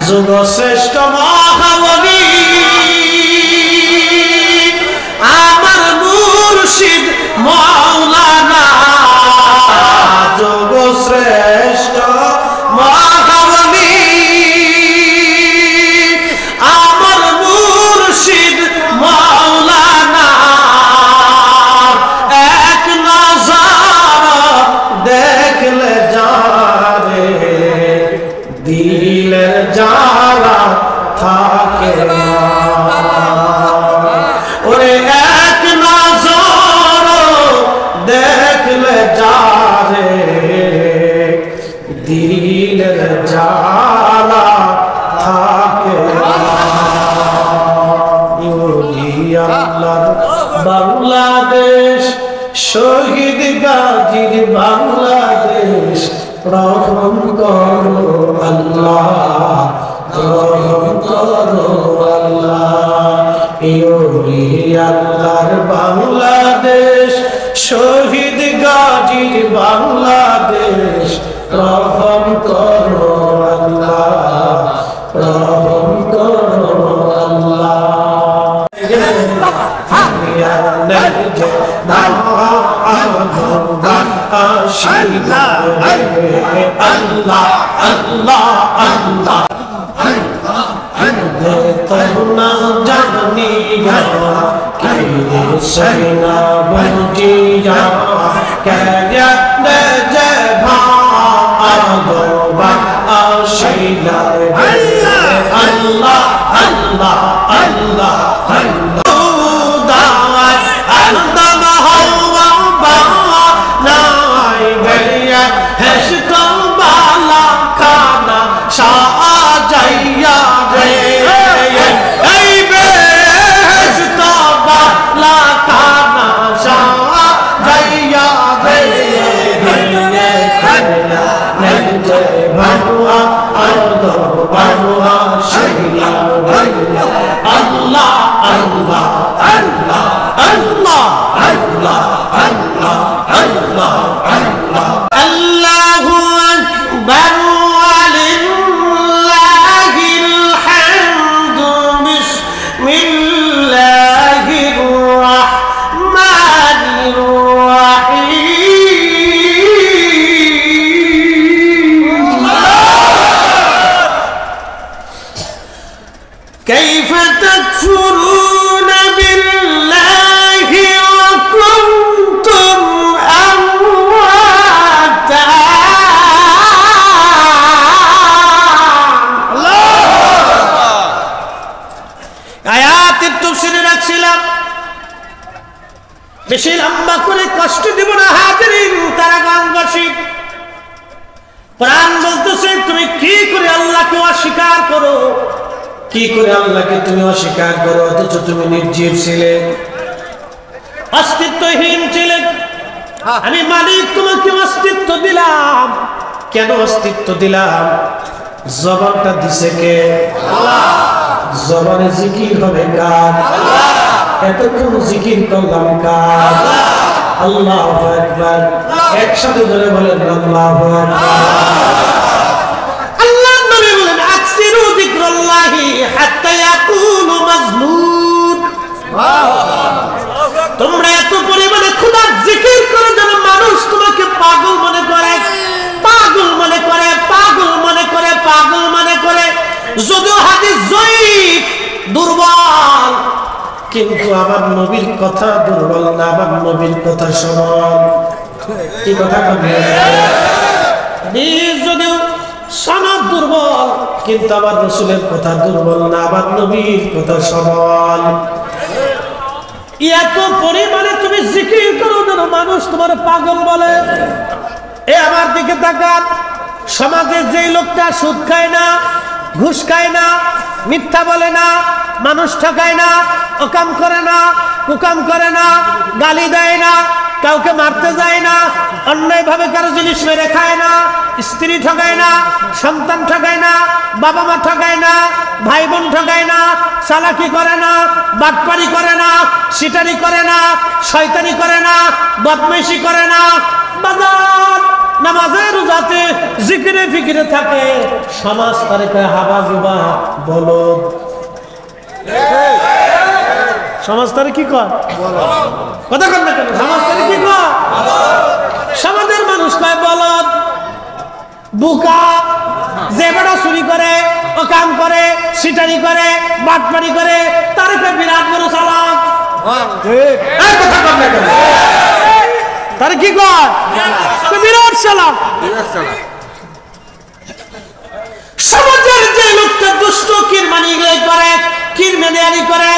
যুগশ্রেষ্ঠ মহাবলী আমার মুর্শিদ মাওলানা, যুগশ্রেষ্ঠ মহাবলী আমার মুর্শিদ মাওলানা, এক নজর দেখলে যারে দিলের যারা থাকে না, ওরে এক নজর দেখলে যারে দিলের যারা থাকে না। আল্লাহর বাংলাদেশ শহীদ গাজীর বাংলাদেশ, রহম করো আল্লাহ, রহম করো আল্লাহ। আল্লাহর বাংলাদেশ শহীদ গাজীর বাংলাদেশ, রহম করো আল্লাহ, রহম করো আল্লাহ। আল্লাহ আল্লাহ আল্লাহ তরুণা জানিয়া কে সেনা বুঝিয়া কেয়া যে ভাগবান আসিলা। আল্লাহ আল্লাহ আল্লাহ বেশি লম্বা করে কষ্ট দিব না হাজিরিন তারাগণবাসী। প্রাণ বলতেছে তুমি কি করে আল্লাহকে অস্বীকার করো, কি করে আল্লাহকে তুমি অস্বীকার করো, অথচ তুমি নির্জীব ছিলে, অস্তিত্বহীন ছিলে। আমি মালিক তোমাকে অস্তিত্ব দিলাম। কেন অস্তিত্ব দিলাম? জবানটা দিছে কে? আল্লাহ। জবানে জিকির হবে কার? আল্লাহ। এতক্ষণ জিকির করলাম কার? আল্লাহু আকবার। একসাথে ধরে বলেন আল্লাহু আকবার। আল্লাহর নবী বলেন আকসিরু যিকরাল্লাহি হাত্তা ইয়াকুনু মাজনুন। তোমরা এত পরিমাণে খোদার জিকির করো যেন মানুষ তোমাকে পাগল মনে করে, পাগল মনে করে, পাগল মনে করে, পাগল মনে করে। যদিও হাদিস জয়ীফ, দুর্বল, কিন্তু আমার নবীর কথা দুর্বল না, আমার নবীর কথা সবল। কি কথা যদিও সনদ দুর্বল, কিন্তু আমার রাসূলের কথা দুর্বল না, আমার নবীর কথা সবল। এত পরিমাণে তুমি জিকির করো যেন মানুষ তোমার পাগল বলে। এ আমার দিকে তাকান। সমাজে যেই লোকটা সুদ খায় না, ঘুষ খায় না, মিথ্যা বলে না, মানুষ ঠকায় না, অকাম করে না, কুকাম করে না, গালি দেয় না, কাউকে মারতে যায় না, অন্যায় ভাবে কারো জিনিস মেরে খায় না, স্ত্রী ঠকায় না, সন্তান ঠকায় না, বাবা মা ঠকায় না, ভাই বোন ঠকায় না, চালাকি করে না, বাটপারি করে না, সিটারি করে না, শয়তানি করে না, বদমাইশি করে না, বাজার নামাজে রোজাতে জিকিরে ফিকিরে থাকে, সমাজ তারে কয় হাবা জুবা বলদ। সমাজ তারে কি কয়? কথা কন না কেন? সমাজ তারে কি কয়? সমাজের মানুষ কয় বলদ, বুকা, যে বেটা চুরি করে, ও কাম করে, সিটারি করে, বাটপারি করে, তারে কয় বিরাট বড় চালাক। কথা কন না কেন? তারে কি কয়? বিরাট চালাক। সমাজের যে লোকটা দুষ্ট কিরমানি করে, কিরমানি করে,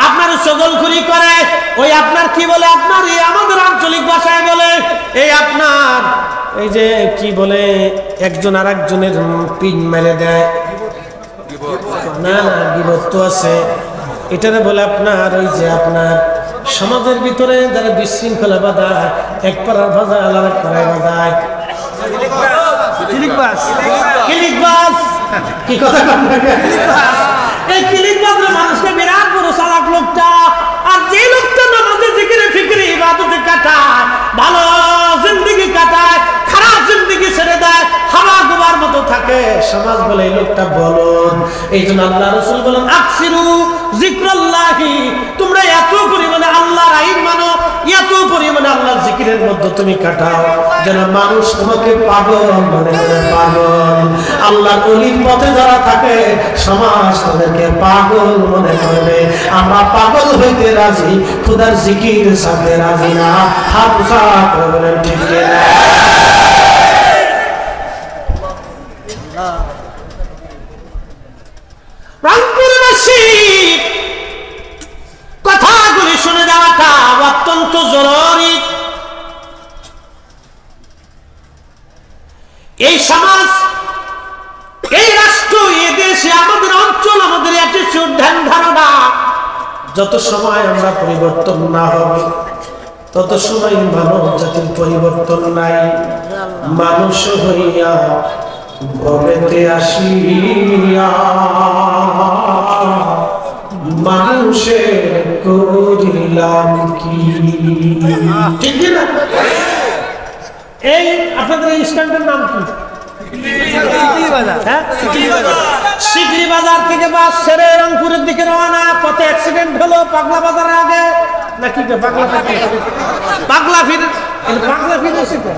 আপনার চগলখুরি করে, ওই আপনার কি বলে, আপনার এই আমাদের আঞ্চলিক ভাষায় বলে, এই আপনার এই যে কি বলে, একজন আর একজনের পিন মেরে দেয়, না না বিভক্ত আছে, এটারে বলে আপনার ওই যে আপনার সমাজের ভিতরে যারা বিশৃঙ্খলা বাঁধায়, এক পাড়ার বাজায় আলাদা পাড়ায় বাঁধায়, কি কথা এই কিলিকবাজের মানুষকে বিরাট বড় চালাক লোকটা। আর যে লোকটা নামাজে জিকিরে ফিকিরে ইবাদতে কাটায়, ভালো জিন্দেগি কাটায়, খারাপ জিন্দেগি ছেড়ে দেয়, হাওয়া গোবার মতো থাকে, সমাজ বলে এই লোকটা বলদ। এই জন্য আল্লাহ রাসূল বলেন আকসিরু যিকরাল্লাহি, তোমরা এত পরিমাণে আল্লাহর আইন মানো, এত পরিমাণে আল্লাহর জিকিরের মধ্যে তুমি কাটাও যেন মানুষ তোমাকে পাগল মনে করে। পাগল আল্লাহর ওলির পথে যারা থাকে, সমাজ তাদেরকে পাগল মনে করবে। আমরা পাগল হইতে রাজি, খোদার জিকির সাথে রাজি না। হাত উঁচা করে বলেন ঠিক না? রংপুরবাসী কথাগুলি শুনে যাওয়াটা অত্যন্ত জরুরি। এই সমাজ, এই রাষ্ট্র, এই দেশে, আমাদের অঞ্চল, আমাদের অ্যাটিটিউড, ধ্যান ধারণা, যত সময় আমরা পরিবর্তন না হবে তত সময় মানব জাতির পরিবর্তন নাই। মানুষ হইয়া ভবেতে আসিয়া মানুষের করিলাম কি? ঠিক না? এই আপনাদের এই স্ট্যান্ডের নাম কি? সিকলি বাজার থেকে বাস ছেড়ে রংপুরের দিকে রওনা, কত অ্যাক্সিডেন্ট হলো পাগলা বাজারের আগে নাকি? পাগলা ফির, পাগলা ফির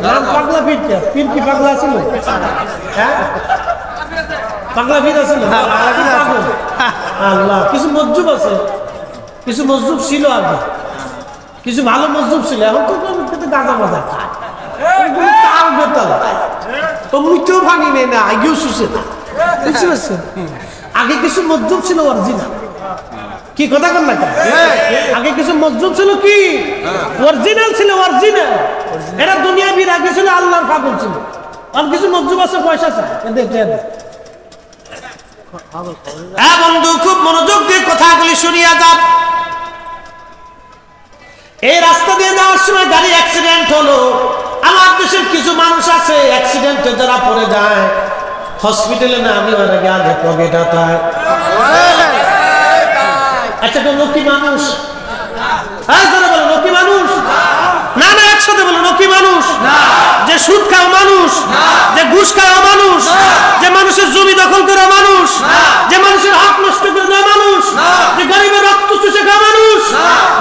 নাম পাগলা ফির, পীর কি পাগলা ছিল? হ্যাঁ, পাগলা ফির আছে। আল্লাহ, কিছু মজজুব আছে, কিছু মজজুব ছিল আগে, কিছু ভালো মজজুব ছিল, এখন তো গাঁজা মাজা খায়, তার বেতাল তো মুখেও ভাঙি নেই না, আগেও শুষে না, বুঝতে পারছেন? আগে কিছু মজজুব ছিল অরিজিনাল। কি কথা কন না? আগে কিছু মজজুব ছিল, কি অরিজিনাল ছিল, অরিজিনাল। এটা দুনিয়া বীর, আগে ছিল আল্লাহর পাগল ছিল। আর কিছু মজজুব আছে, পয়সা চায়। বন্ধু, খুব মনোযোগ দিয়ে কথাগুলি শুনিয়া যান। এই রাস্তা দিয়ে যাওয়ার সময় গাড়ি অ্যাক্সিডেন্ট হলো। আমার দেশের কিছু মানুষ আছে অ্যাক্সিডেন্টে যারা পড়ে যায়, হসপিটালে না আমি ওর আগে আগে পকেট হাতায়। আচ্ছা, তো লক্ষ্মী মানুষ, বলো লক্ষ্মী মানুষ না? না, একসাথে বলো লক্ষ্মী মানুষ। যে সুদ খাওয়া মানুষ, যে ঘুষ খাওয়া মানুষ, যে মানুষের জমি দখল করা মানুষ, যে মানুষের হক নষ্ট করে দেওয়া মানুষ, যে গরিবের রক্ত চুষে খাওয়া মানুষ,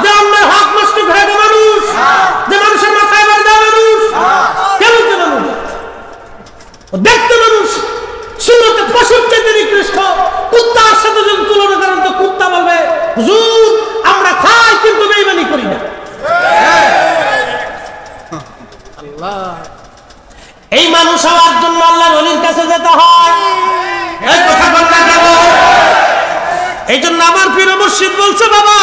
যে অন্যের হক নষ্ট করে দেওয়া মানুষ, যে মানুষের মাথায় বার দেওয়া মানুষ, কেমন মানুষ? দেখতে মানুষ সুন্নতে পশুর চেয়ে নিকৃষ্ট। কুত্তার সাথে যদি তুলনা করেন তো কুত্তা বলবে হুজুর আমরা খাই কিন্তু বেঈমানি করি না। এই মানুষ হওয়ার জন্য আল্লাহর ওলির কাছে যেতে হয়। এই কথা বলতে যাব, এই জন্য আমার পীর মুর্শিদ বলছে বাবা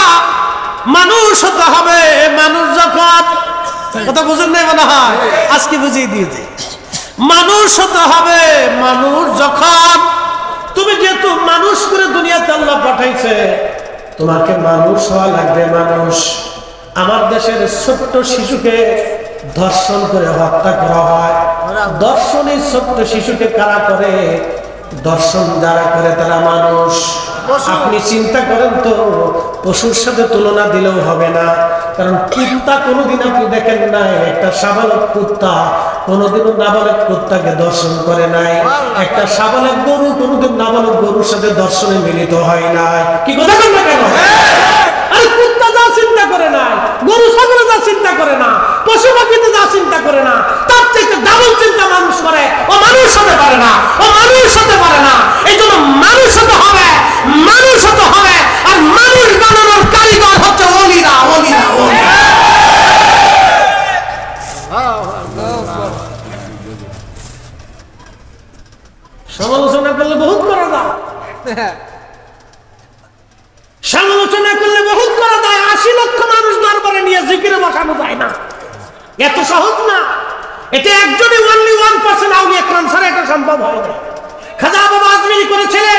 মানুষ হতে হবে। মানুষ যখন, কথা বুঝেন নাই মনে হয়, আজকে বুঝিয়ে দিয়েছে। মানুষ হতে হবে। মানুষ যখন, তুমি যেহেতু মানুষ করে দুনিয়াতে আল্লাহ পাঠাইছে, তোমাকে মানুষ হওয়া লাগবে। মানুষ, আমার দেশের ছোট্ট শিশুকে ধর্ষণ করে হত্যা করা হয়। ধর্ষণের ছোট্ট শিশুকে কারা করে? দর্শন যারা করে তারা মানুষ। আপনি চিন্তা করেন তো, পশুর সাথে তুলনা দিলেও হবে না। কারণ কুত্তা কোনোদিন আপনি দেখেন নাই, একটা সাবালক কুত্তা কোনোদিনও নাবালক কুত্তাকে দর্শন করে নাই, একটা সাবালক গরু কোনোদিন নাবালক গরুর সাথে দর্শনে মিলিত হয় নাই। কি কথা বল না কেন? আরে কুত্তা যা চিন্তা করে না, গরু ছাগল যা চিন্তা করে না, পশু পাখিতে যা চিন্তা করে না, তার থেকে ডাবল চিন্তা মানুষ করে। ও মানুষ হতে পারে না, ও মানুষ হতে পারে না। এই জন্য মানুষ হতে হবে, মানুষ হতে হবে। আর মানুষ বানানোর কারিগর হচ্ছে ওলিরা, ওলিরা, ওলিরা। সমালোচনা করলে বহুত করা যায়, সমালোচনা করলে বহুত করা যায়। ৮০ লক্ষ মানুষ দরবারে নিয়ে জিকিরে বসানো যায় না, এত সহজ না। এটা একজনই only 1% আউলিয়া کرام ছাড়া এটা সম্ভব হয় না। খাজা বাবা আজমিরি করেছিলেন,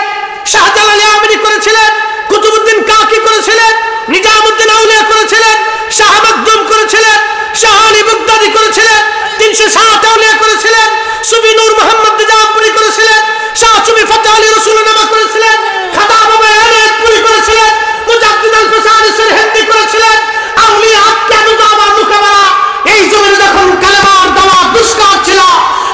শাহজালাল আমিরি করেছিলেন, কুতুবউদ্দিন কাকি করেছিলেন, নিজামউদ্দিন আউলিয়া করেছিলেন, শাহ মাকদুম করেছিলেন, শাহ আলী বাগদাদি করেছিলেন, ৩৬০ আউলিয়া করেছিলেন, সুফি নূর মোহাম্মদ নিজামপুরি করেছিলেন, শাহ সুফি ফতেহ আলী রসুলনামা করেছিলেন, খাজা বাবা এনায়েতপুরি করেছিলেন, মুজাদ্দিদ আল ফিসানি সিরহিন্দি করেছিলেন। আউলিয়া কেন আবার মুকাবালা? এই জমিনে যখন কালেমার দাওয়া দুষ্কার ছিল,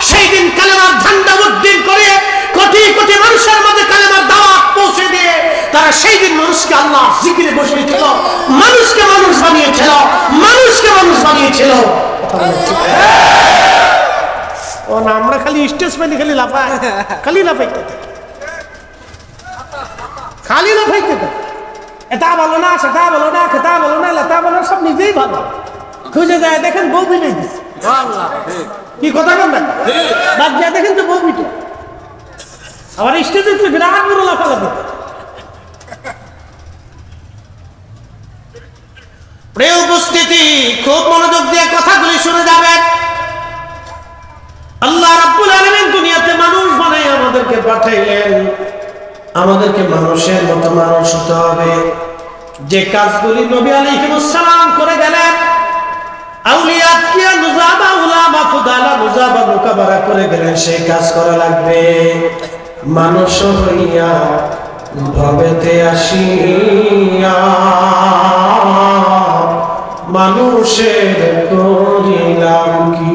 সেই দিন কালেমার ঝান্ডা উদ্দিন করে কোটি কোটি মানুষের মধ্যে কালেমার দাওয়াত পৌঁছে দিয়ে তারা সেই দিন মানুষকে আল্লাহ জিকিরে বসিয়েছিল, মানুষকে মানুষ বানিয়েছিল, মানুষকে মানুষ বানিয়েছিল। ও না, আমরা খালি স্টেজ পেলে খালি লাফাই, খালি লাফাইতে থাকি, খালি লাফাইতে থাকি। এটা বলো না, সেটা বলো না, খেতা বলো না, লতা বলো, সব নিজেই ভালো। খুঁজে যায় দেখেন বউ বিটে দিচ্ছে। কি কথা বলবেন? বাদ যায় দেখেন তো বউ বিটে। আবার স্টেজে বিরাট বড় লাফালাফি। প্রিয় উপস্থিতি, খুব মনোযোগ দিয়ে কথাগুলি শুনে যাবেন। আল্লাহ রাব্বুল আলামিন দুনিয়াতে মানুষ বানাই আমাদেরকে পাঠাইলেন, আমাদেরকে মানুষের মতো মানুষ হতে হবে। যে কাজগুলি নবী আলাইহিস সালাম করে গেলেন, আউলিয়া কিয়া নুজাবা উলামা ফুদালা নুজাবা মুকাবারা করে গেলেন, সেই কাজ করা লাগবে। মানুষ হইয়া ভবেতে আসিয়া মানুষের করিলাম কি?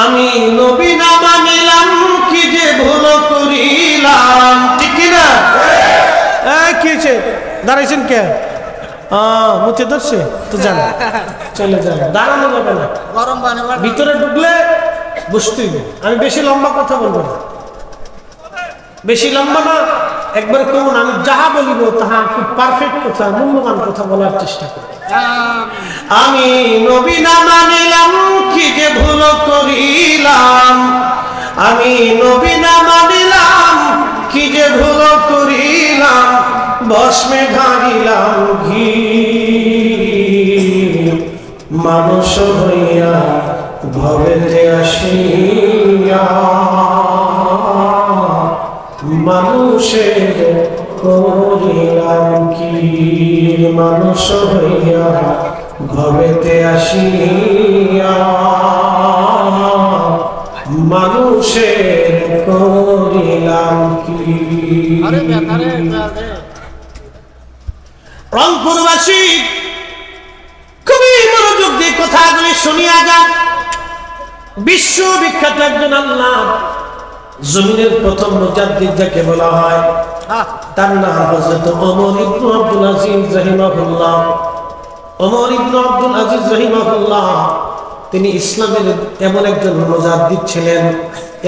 আমি নবী না মানিলাম কি যে ভুল করিলাম। ঠিক না? কি হয়েছে? দাঁড়াইছেন কে? মুছে ধরছে তো, যান চলে যান, দাঁড়ানো যাবে না। ভিতরে ঢুকলে বসতেই নেই। আমি বেশি লম্বা কথা বলবো না, বেশি লম্বা না, একবার কোন আমি যাহা বলিব তাহা খুব পারফেক্ট কথা, মূল্যবান কথা বলার চেষ্টা করি। আমি নবী না মানিলাম কি যে ভুল করিলাম, আমি নবী না মানিলাম কি যে ভুল করিলাম, ভস্মে ঢালিলাম ঘি। মানুষ হইয়া ভবেতে আসিয়া মানুষের করিলাম কি? মানুষ হইয়া ভবেতে আসিয়া মানুষের করিলাম কি? রংপুরবাসী খুবই মনোযোগ দিয়ে কথাগুলি শুনিয়া যান। বিশ্ববিখ্যাত একজন আল্লাহ জমিনের প্রথম মুজাদ্দিদ যাকে বলা হয়, তার নাম হযরত ওমর ইবনে আব্দুল আজিজ রাহিমাহুল্লাহ। ওমর ইবনে আব্দুল আজিজ রাহিমাহুল্লাহ তিনি ইসলামের এমন একজন মুজাদ্দিদ ছিলেন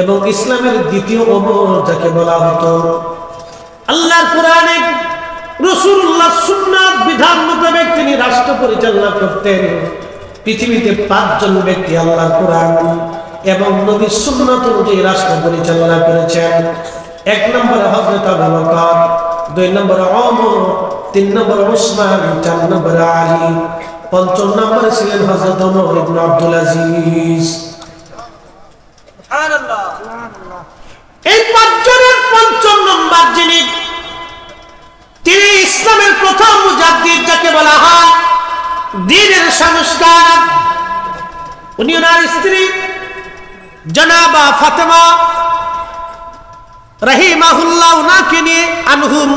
এবং ইসলামের দ্বিতীয় ওমর যাকে বলা হতো। আল্লাহর কোরআনে রাসূলুল্লাহ সুন্নাত বিধান মোতাবেক তিনি রাষ্ট্র পরিচালনা করতেন। পৃথিবীতে ৫ জন ব্যক্তি আল্লাহর কোরআন এবং নবীর সুন্নাত অনুযায়ী রাষ্ট্র পরিচালনা করেছেন। ১ নম্বরে হযরত আবু বকর, ২ নম্বরে ওমর, ৩ নম্বরে উসমান, ৪ নম্বরে আলী, ৫ম নম্বরে ছিলেন হযরত ওমর ইবনে আব্দুল আজিজ। সুবহানাল্লাহ। এই ৫ জনের ৫ম নম্বর যিনি, তিনি ইসলামের প্রথম মুজাদ্দিদ যাকে বলা হয়, দ্বীনের সংস্কার। উনি ওনার স্ত্রী জনাবা ফাতেমা রাহিমাহুল্লাহ উনাকে নিয়ে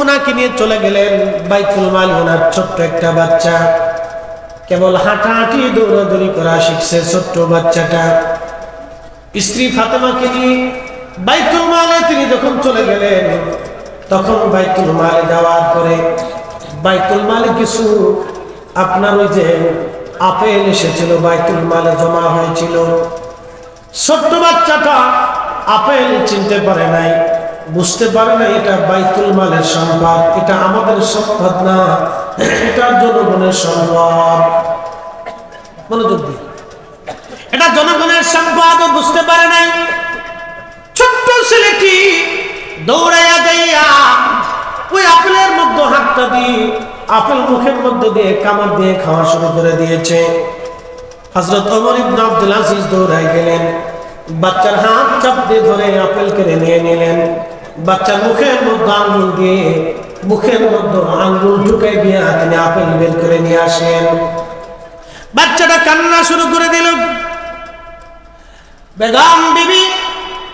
উনাকে নিয়ে চলে গেলেন বাইতুল মাল। ওনার ছোট্ট একটা বাচ্চা কেবল হাঁটাহাঁটি দৌড়াদৌড়ি করা শিখছে ছোট্ট বাচ্চাটা। স্ত্রী ফাতেমাকে নিয়ে বাইতুল মালে তিনি যখন চলে গেলেন, তখন বাইতুল মালে যাওয়ার পরে বাইতুল মালে কিছু আপনার ওই যে আপেল এসেছিল, বাইতুল মালে জমা হয়েছিল। ছোট্ট বাচ্চাটা আপেল চিনতে পারে নাই, বুঝতে পারে না এটা বাইতুল মালের সম্পদ, এটা আমাদের সম্পদ না, এটা জনগণের সম্পদ। মনোযোগ দিন, এটা জনগণের সম্পদ বুঝতে পারে নাই। ছোট্ট ছেলেটি দৌড়াইয়া যাইয়া ওই আপেলের মধ্যে হাতটা দিয়ে আপেল মুখের মধ্যে দিয়ে কামড় দিয়ে খাওয়া শুরু করে দিয়েছে। হযরত ওমর ইবনে আব্দুল আজিজ দৌড়াই গেলেন, বাচ্চার হাত চাপ দিয়ে ধরে আপেল কেড়ে নিয়ে নিলেন। বাচ্চার মুখের মধ্যে আঙ্গুল দিয়ে মুখের মধ্যে আঙ্গুল ঢুকাই দিয়ে তিনি আপেল বের করে নিয়ে আসেন। বাচ্চাটা কান্না শুরু করে দিল। বেগম বিবি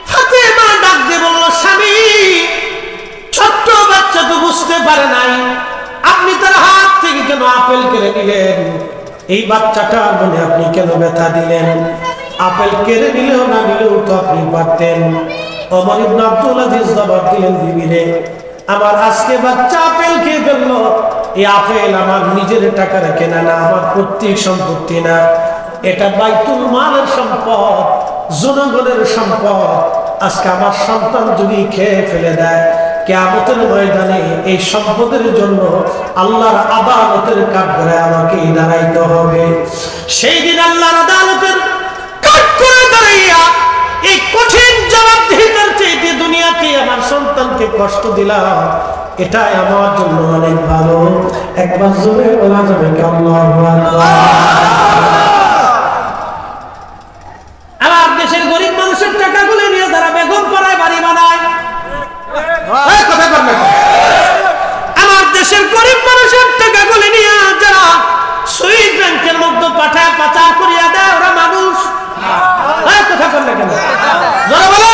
ফাতেমা ডাক দিয়ে বলল, স্বামী, ছোট্ট বাচ্চা তো বুঝতে পারে নাই, আপনি তার হাত থেকে কেন আপেল কেড়ে নিলেন? এই বাচ্চাটার মনে আপনি কেন ব্যথা দিলেন? আপেল কেড়ে নিলেও না নিলেও তো আপনি পারতেন। ওমর ইবনে আব্দুল আজিজ জবাব দিলেন, বিবিরে, আমার আজকে বাচ্চা আপেল খেয়ে ফেললো, এই আপেল আমার নিজের টাকার কেনা না, আমার পৈতৃক সম্পত্তি না, এটা বাইতুল মালের সম্পদ, জনগণের সম্পদ। আজকে আমার সন্তান যদি খেয়ে ফেলে দেয়, কিয়ামতের ময়দানে এই সম্পদের জন্য আল্লাহর আদালতের কাঠগড়ায় আমাকে দাঁড়াইতে হবে। সেই দিন আল্লাহর আদালতের কাঠগড়ায় দাঁড়াইয়া এই কঠিন জবাবদিহিতার চাইতে দুনিয়াতে আমার সন্তানকে কষ্ট দিলাম, এটাই আমার জন্য অনেক ভালো। একবার জোরে বলা যাবে কি আল্লাহু আকবার? আমার দেশের গরিব মানুষের টাকাগুলো নিয়ে যারা বেগম পাড়ায় বাড়ি বানায়, আমার দেশের গরিব মানুষের টাকাগুলো নিয়ে যারা সুইস ব্যাংকের মধ্যে পাঠায় পাচার করিয়া দেয়, ওরা মানুষ? কথা বল না কেন? যারা বলে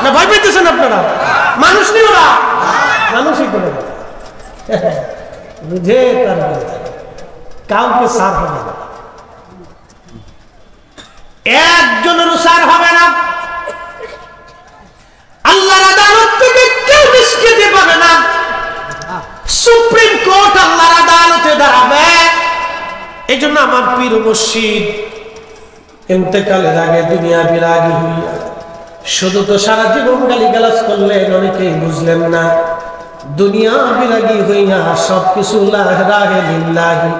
না, ভয় পেতেছেন আপনারা? মানুষ নেই ওরা, মানুষই করে বুঝে তার কাউকে সার হবে না, একজনেরও সার হবে না। আল্লাহর আদালত থেকে কেউ নিষ্কৃতি পাবে না। সুপ্রিম কোর্ট আল্লাহর আদালতে দাঁড়াবে। এই জন্য আমার পীর মুর্শিদ ইন্তেকালের আগে দুনিয়া বিরাগী হইয়া শুধু তো সারা জীবন গালিগালাজ করলেন, অনেকেই বুঝলেন না। দুনিয়া বিরাগী হইয়া সবকিছু লিল্লাহি,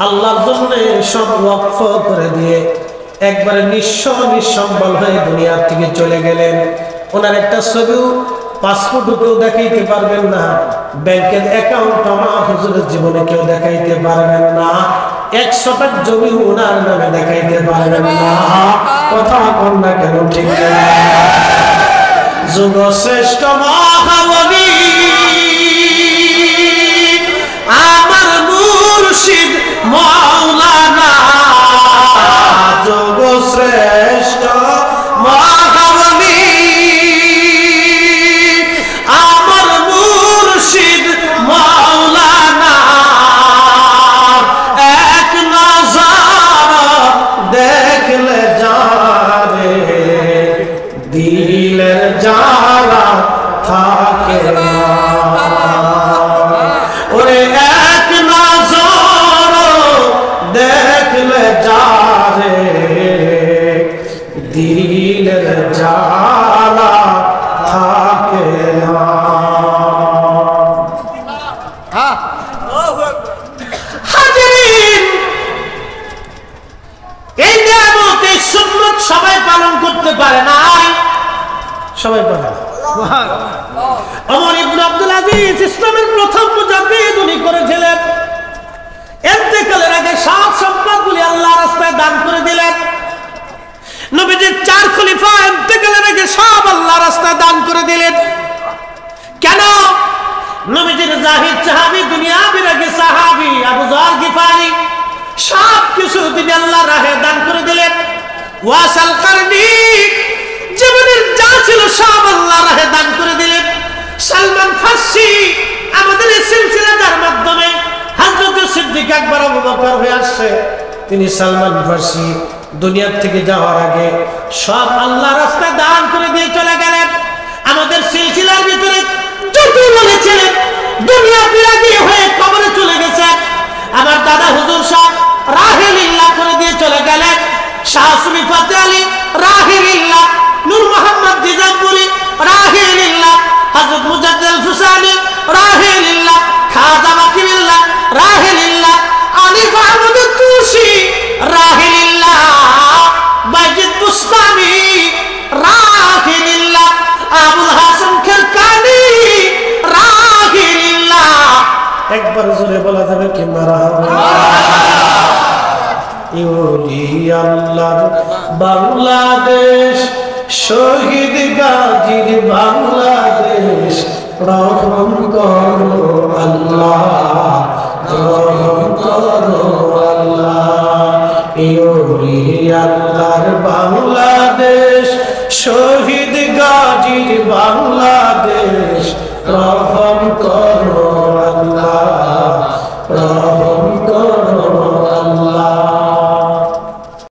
আল্লাহর জন্য সব ওয়াকফ করে দিয়ে একবারে নিঃসম্বল হয়ে দুনিয়া থেকে চলে গেলেন। ওনার একটা ছবিও পাসপোর্টও কেউ দেখাইতে পারবেন না, ব্যাংকের অ্যাকাউন্ট আমার হুজুরের জীবনে কেউ দেখাইতে পারবেন না, 100 টাকা জমি ওনার নামে দেখাইতে পারবেন না। কথা কন না কেন? ঠিক যুগ শ্রেষ্ঠ মহাবলী আমার মুর্শিদ মাওলানা, যুগ শ্রেষ্ঠ মহাবলী আমার মুর্শিদ মাওলানা, এক নজর দেখলে যারে দিলের যারা থাকে না, ওরে এক নজর দেখলে যারে দিলের যারা থাকে না। হাজিরিন, এই নিয়ামত এই সুন্নাত সবাই পালন করতে পারে না, সবাই পারে না। ওমর ইবনে আব্দুল আজিজ ইসলামের প্রথম মুজাদ্দিদ উনি করেছিলেন। ইন্তেকালের আগে সব সম্পদগুলি আল্লাহর রাস্তায় দান করে দিলেন। নবীজির 4 খলিফা ইন্তেকালের আগে সব আল্লাহর রাস্তায় দান করে দিলেন। কেন? নবীজির জাহিদ সাহাবী, দুনিয়া বিরাগী সাহাবী আবু যর গিফারি সব কিছু তিনি আল্লাহর রাহে দান করে দিলেন। ওয়াসাল কারনি জীবনের যা ছিল সব আল্লাহ রাহে দান করে দিলেন। সালমান ফার্সি আমাদের এই সিলসিলাটার মাধ্যমে হযরত সিদ্দিক আকবর আবু বকর হয়ে আসছে। তিনি সালমান ফার্সি দুনিয়ার থেকে যাওয়ার আগে সব আল্লাহ রাস্তায় দান করে দিয়ে চলে গেলেন। আমাদের সিলসিলার ভিতরে যত বলেছিলেন দুনিয়া বিরাগী হয়ে কবরে চলে গেছে। আমার দাদা হুজুর সাহেব রাহিলিল্লাহ করে দিয়ে চলে গেলেন। শাহ সুফি ফাতে আলী রাহিলিল্লাহ, নূর মোহাম্মদ নিজামপুরি রাহিলিল্লাহ, হযরত মুজাদ্দিদ ফুসানি রাহিলিল্লাহ, খাজা বাকিরিল্লাহ রাহিলিল্লাহ, আলিফ আহমদ তুসি রাহিলিল্লাহ, বাইজিদ বুস্তামি রাহিলিল্লাহ, আবুল হাসান খেরকানি রাহিলিল্লাহ। একবার জোরে বলা যাবে কি মারহাবা। ইউলি আল্লাহর বাংলাদেশ, শহীদ গাজীর বাংলাদেশ, রহম করো আল্লাহ, রহম করো আল্লাহ। ইউলি আল্লাহর বাংলাদেশ, শহীদ গাজীর বাংলাদেশ, রহম করো আল্লাহ, রহম